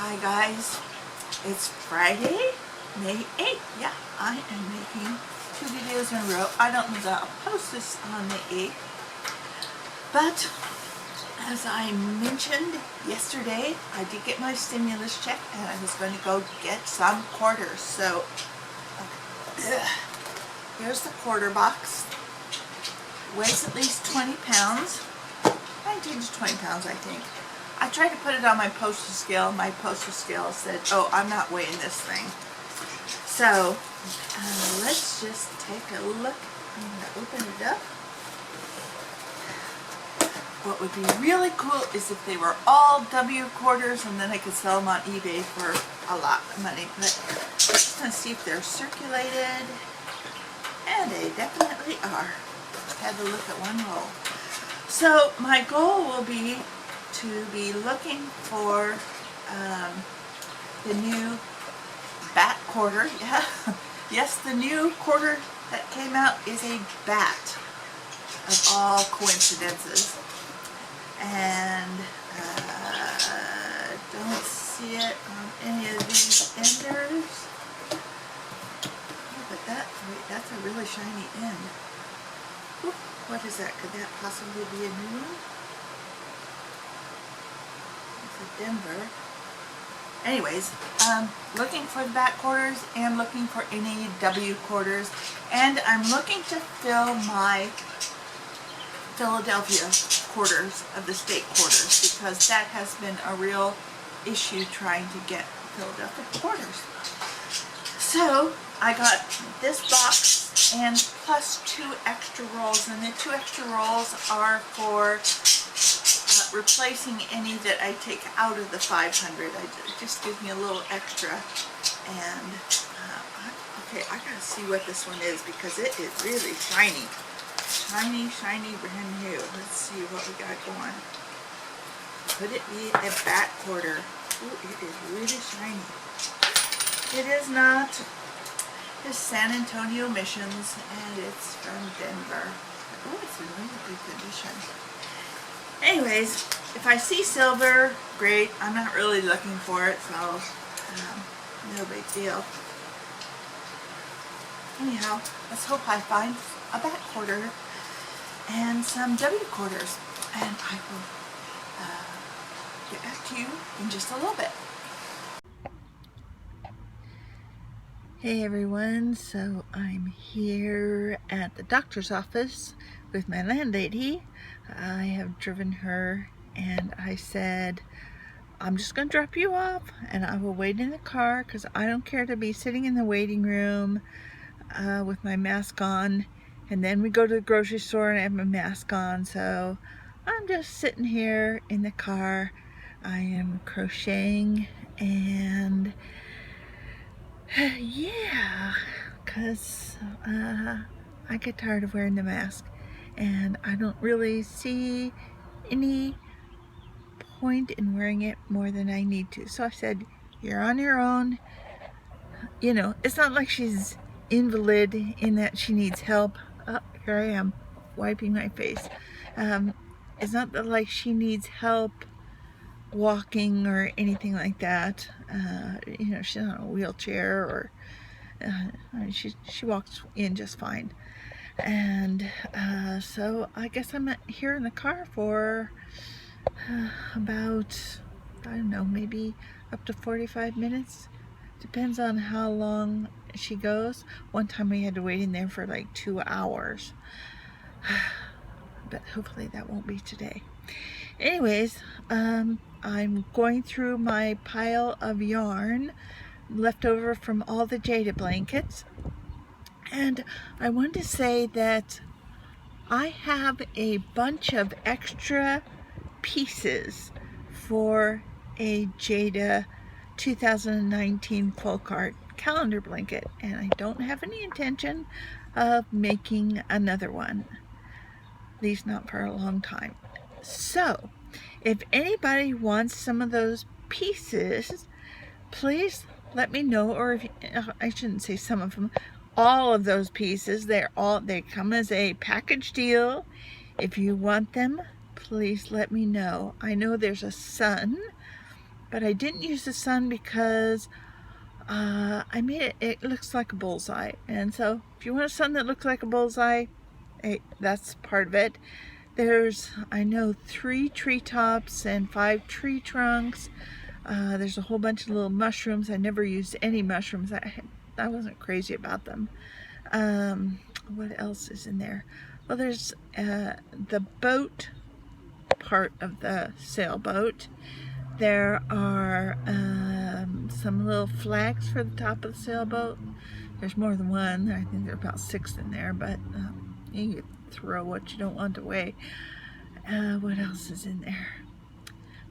Hi guys, it's Friday, May 8th. Yeah, I am making 2 videos in a row. I don't think I'll post this on the 8th, but as I mentioned yesterday, I did get my stimulus check and I was going to go get some quarters. So here's the quarter box. Weighs at least 20 pounds, 19 to 20 pounds I think. I tried to put it on my postal scale. My postal scale said, oh, I'm not weighing this thing. So let's just take a look. I'm going to open it up. What would be really cool is if they were all W quarters and then I could sell them on eBay for a lot of money. But I'm just going to see if they're circulated. And they definitely are. Had to look at one roll. So my goal will be to be looking for the new bat quarter. Yeah, yes, the new quarter that came out is a bat of all coincidences, and don't see it on any of these enders. Oh, but that's a really shiny end. Oop, what is that? Could that possibly be a new one? Denver. Anyways, looking for the bat quarters and looking for any W quarters, and I'm looking to fill my Philadelphia quarters of the state quarters because that has been a real issue trying to get Philadelphia quarters. So I got this box and plus 2 extra rolls, and the 2 extra rolls are for replacing any that I take out of the 500. It just gives me a little extra. And okay, I gotta see what this one is because it is really shiny. Shiny, brand new. Let's see what we got going. Could it be a bat quarter? Ooh, it is really shiny. It is not. It's San Antonio Missions, and it's from Denver. Oh, it's in really good condition. Anyways, if I see silver, great. I'm not really looking for it, so no big deal. Anyhow, let's hope I find a bat quarter and some W quarters, and I will get back to you in just a little bit. Hey everyone, so I'm here at the doctor's office with my landlady. I have driven her and I said, I'm just going to drop you off and I will wait in the car because I don't care to be sitting in the waiting room with my mask on, and then we go to the grocery store and I have my mask on, so I'm just sitting here in the car. I am crocheting and yeah, because I get tired of wearing the mask and I don't really see any point in wearing it more than I need to. So I said, you're on your own. You know, it's not like she's invalid in that she needs help. Here I am wiping my face. It's not that like she needs help walking or anything like that. You know, she's not in a wheelchair or she walks in just fine. And so I guess I'm here in the car for about, I don't know, maybe up to 45 minutes. Depends on how long she goes. One time we had to wait in there for like 2 hours. But hopefully that won't be today. Anyways, I'm going through my pile of yarn left over from all the Jada blankets. And I wanted to say that I have a bunch of extra pieces for a Jada 2019 folk art calendar blanket, and I don't have any intention of making another one, at least not for a long time. So if anybody wants some of those pieces, please let me know, or if I shouldn't say some of them, all of those pieces. They come as a package deal. If you want them, please let me know. I know there's a sun but I didn't use the sun because I made it, it looks like a bullseye. And so if you want a sun that looks like a bullseye, hey, that's part of it. There's, I know, 3 treetops and 5 tree trunks. There's a whole bunch of little mushrooms. I never used any mushrooms. I wasn't crazy about them. What else is in there? Well, there's the boat part of the sailboat. There are some little flags for the top of the sailboat. There's more than one. I think there are about 6 in there, but you can throw what you don't want away. What else is in there?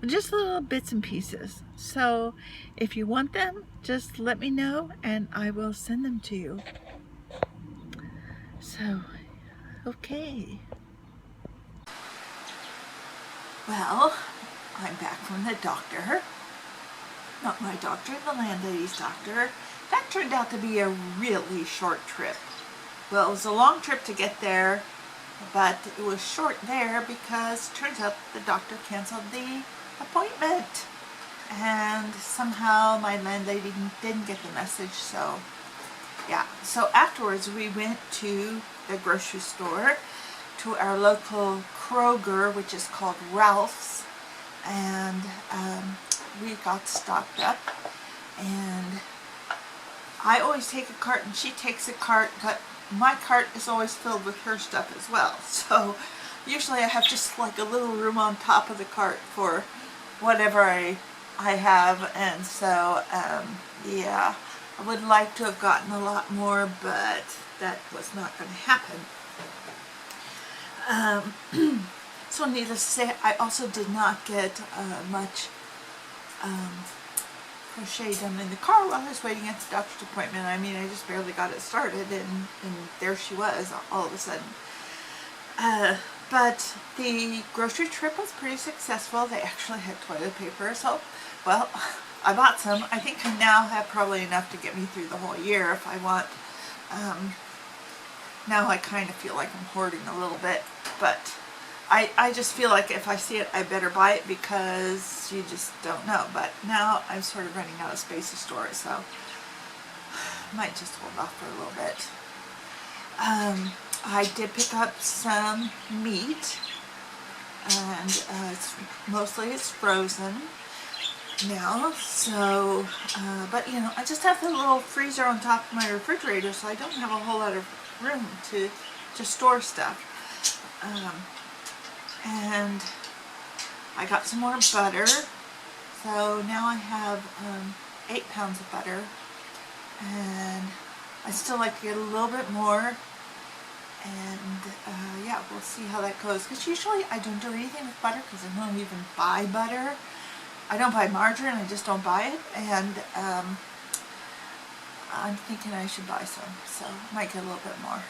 Just little bits and pieces. So if you want them, just let me know and I will send them to you. So, okay. Well, I'm back from the doctor. Not my doctor, the landlady's doctor. That turned out to be a really short trip. Well, it was a long trip to get there, but it was short there because it turns out the doctor canceled the appointment. And somehow my landlady didn't get the message, so yeah. So afterwards we went to the grocery store, to our local Kroger, which is called Ralph's, and we got stocked up. And I always take a cart and she takes a cart, but my cart is always filled with her stuff as well. So usually I have just like a little room on top of the cart for whatever I have, and so yeah, I would like to have gotten a lot more, but that was not going to happen. So needless to say, I also did not get much crochet done in the car while I was waiting at the doctor's appointment. I mean, I just barely got it started, and there she was all of a sudden. But the grocery trip was pretty successful. They actually had toilet paper, so, well, I bought some. I think I now have probably enough to get me through the whole year if I want. Now I kind of feel like I'm hoarding a little bit, but I just feel like if I see it, I better buy it because you just don't know. But now I'm sort of running out of space to store it, so I might just hold off for a little bit. I did pick up some meat, and mostly it's frozen now, so, but you know, I just have the little freezer on top of my refrigerator, so I don't have a whole lot of room to store stuff. And I got some more butter, so now I have 8 pounds of butter, and I still like to get a little bit more. And yeah, we'll see how that goes, because usually I don't do anything with butter because I don't even buy butter. I don't buy margarine, I just don't buy it, and I'm thinking I should buy some, so I might get a little bit more.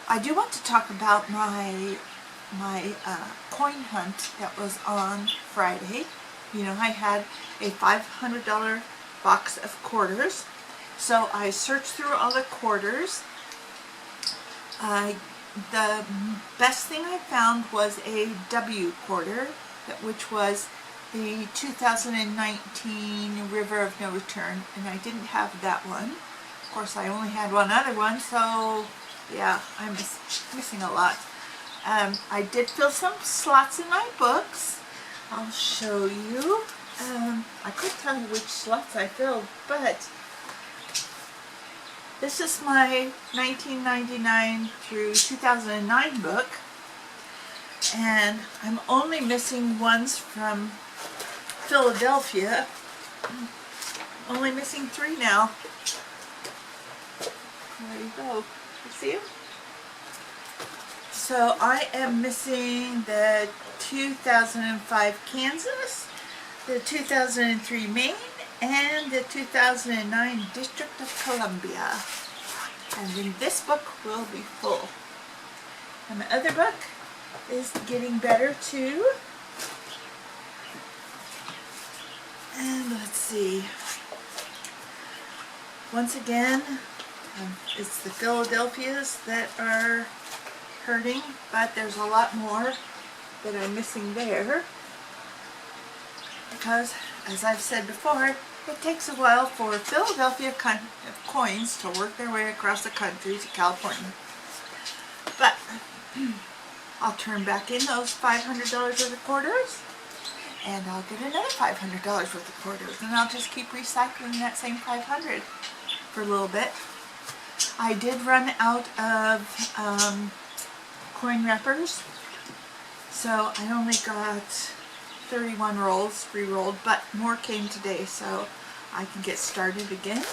I do want to talk about my coin hunt that was on Friday. You know, I had a $500 box of quarters, so I searched through all the quarters. The best thing I found was a W quarter, which was the 2019 River of No Return, and I didn't have that one. Of course, I only had one other one, so yeah, I'm missing a lot. I did fill some slots in my books. I'll show you. I couldn't tell you which slots I filled, but this is my 1999 through 2009 book, and I'm only missing ones from Philadelphia. Only missing 3 now. There you go. You see them? So I am missing the 2005 Kansas, the 2003 Maine, and the 2009 District of Columbia. And then this book will be full. And my other book is getting better too. And let's see. Once again, it's the Philadelphias that are hurting, but there's a lot more that I'm missing there. because, as I've said before, it takes a while for Philadelphia coins to work their way across the country to California. But I'll turn back in those $500 worth of quarters, and I'll get another $500 worth of quarters, and I'll just keep recycling that same 500 for a little bit. I did run out of coin wrappers, so I only got 31 rolls re-rolled, but more came today, so I can get started again.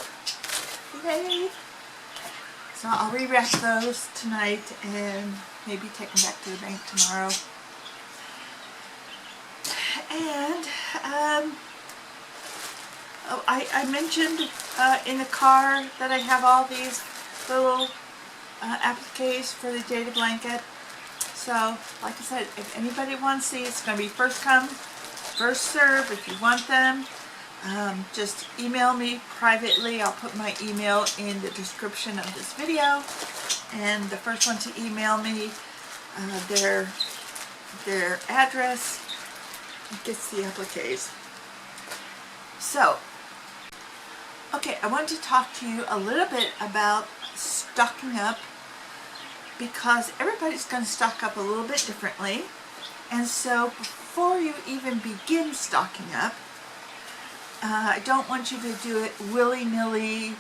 Yay! So I'll re-wrap those tonight and maybe take them back to the bank tomorrow. And I mentioned in the car that I have all these little appliques for the Jada blanket. So, like I said, if anybody wants these, it's going to be first come, first serve. If you want them, just email me privately. I'll put my email in the description of this video. And the first one to email me their address gets the appliques. So, okay, I wanted to talk to you a little bit about stocking up, because everybody's going to stock up a little bit differently. And so before you even begin stocking up, I don't want you to do it willy-nilly,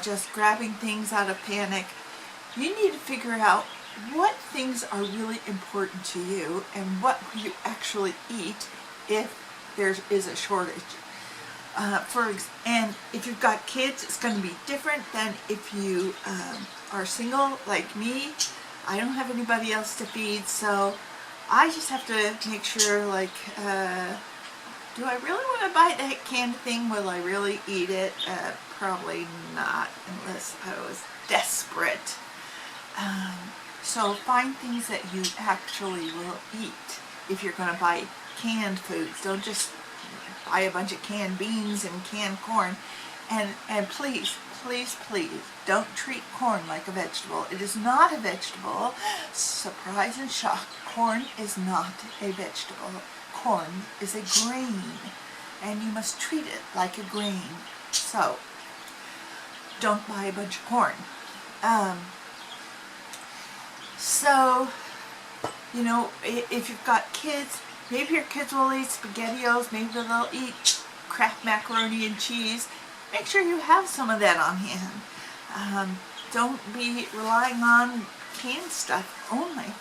just grabbing things out of panic. You need to figure out what things are really important to you and what you actually eat if there is a shortage. And if you've got kids, it's going to be different than if you are single like me. I don't have anybody else to feed, so I just have to make sure, like, do I really want to buy that canned thing? Will I really eat it? Probably not, unless I was desperate. So find things that you actually will eat if you're going to buy canned foods. Don't just buy a bunch of canned beans and canned corn. And please, please, please, don't treat corn like a vegetable. It is not a vegetable. Surprise and shock. Corn is not a vegetable. Corn is a grain, and you must treat it like a grain. So, don't buy a bunch of corn. So, you know, if you've got kids, maybe your kids will eat SpaghettiOs, maybe they'll eat Kraft macaroni and cheese. Make sure you have some of that on hand. Don't be relying on canned stuff only.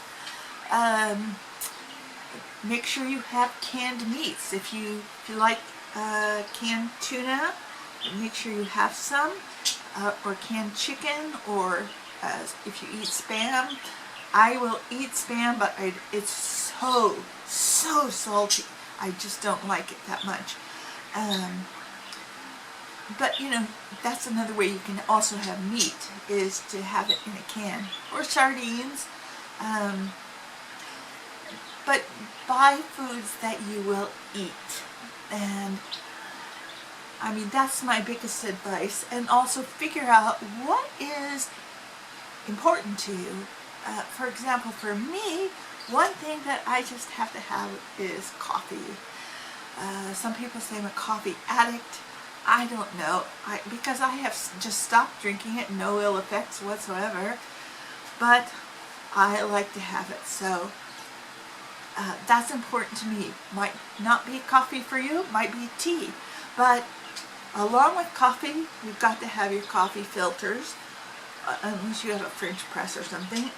Make sure you have canned meats. If you like canned tuna, make sure you have some, or canned chicken, or if you eat Spam. I will eat Spam, but it's so salty. I just don't like it that much. But, you know, that's another way you can also have meat, is to have it in a can. Or sardines. But buy foods that you will eat. And, I mean, that's my biggest advice. And also figure out what is important to you. For example, for me, one thing that I just have to have is coffee. Some people say I'm a coffee addict. I don't know, because I have just stopped drinking it, no ill effects whatsoever, but I like to have it, so that's important to me. Might not be coffee for you, might be tea, but along with coffee, you've got to have your coffee filters, unless you have a French press or something,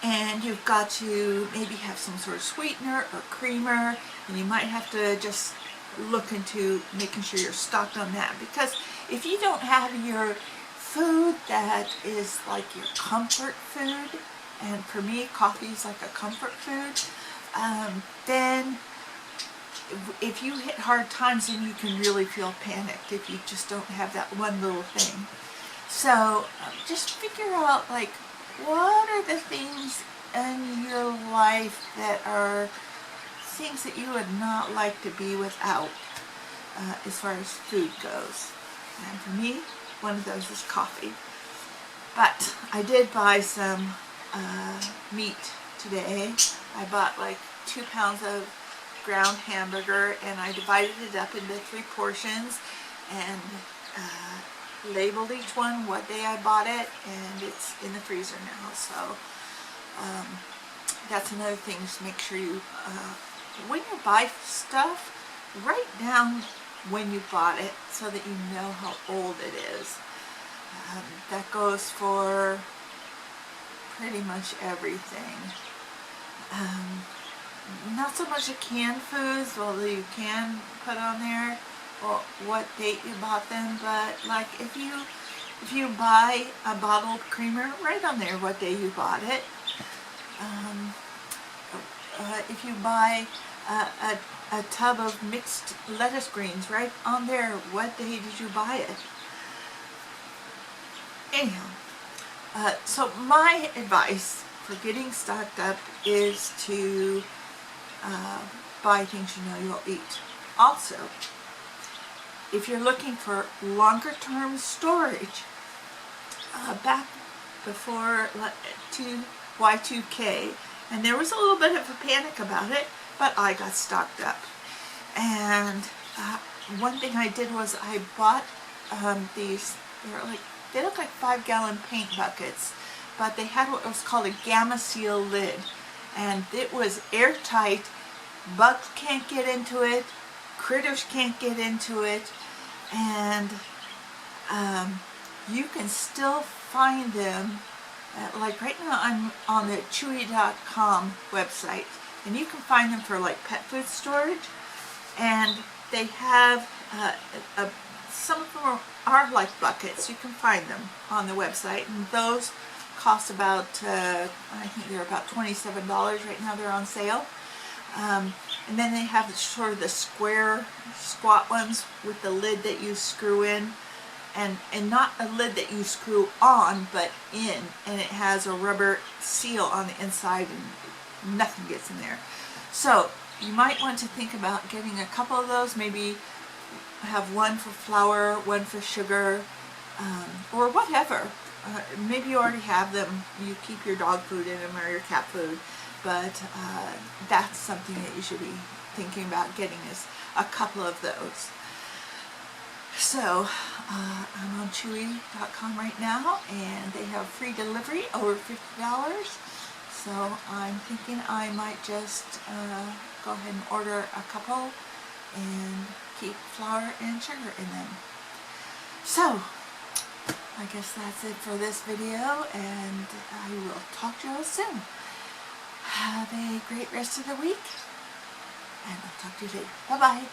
and you've got to maybe have some sort of sweetener or creamer, and you might have to just look into making sure you're stocked on that, because if you don't have your food that is like your comfort food, and for me coffee is like a comfort food, then if you hit hard times, then you can really feel panicked if you just don't have that one little thing. So just figure out, like, what are the things in your life that are things that you would not like to be without, as far as food goes. And for me, one of those is coffee. But I did buy some meat today. I bought like 2 pounds of ground hamburger, and I divided it up into 3 portions and labeled each one what day I bought it, and it's in the freezer now. So that's another thing, just make sure you, when you buy stuff, write down when you bought it so that you know how old it is. That goes for pretty much everything. Not so much the canned foods, although you can put on there what date you bought them, but like if you buy a bottled creamer, write on there what day you bought it. If you buy a tub of mixed lettuce greens, write on there what day did you buy it. Anyhow, so my advice for getting stocked up is to buy things you know you'll eat. Also, if you're looking for longer term storage, back before Y2K, and there was a little bit of a panic about it, but I got stocked up. And one thing I did was I bought these, they look like 5-gallon paint buckets, but they had what was called a Gamma Seal lid, and it was airtight. Bugs can't get into it, critters can't get into it, and you can still find them. Like right now I'm on the Chewy.com website, and you can find them for like pet food storage, and they have some of them are like buckets. You can find them on the website, and those cost about I think they're about $27 right now. They're on sale. And then they have sort of the square squat ones with the lid that you screw in, and not a lid that you screw on but in, and it has a rubber seal on the inside and nothing gets in there. So you might want to think about getting a couple of those, maybe have one for flour, one for sugar, or whatever. Maybe you already have them, you keep your dog food in them or your cat food, but that's something that you should be thinking about getting, is a couple of those. So I'm on Chewy.com right now, and they have free delivery over $50. So I'm thinking I might just go ahead and order a couple and keep flour and sugar in them. So I guess that's it for this video, and I will talk to you all soon. Have a great rest of the week, and I'll talk to you later. Bye-bye.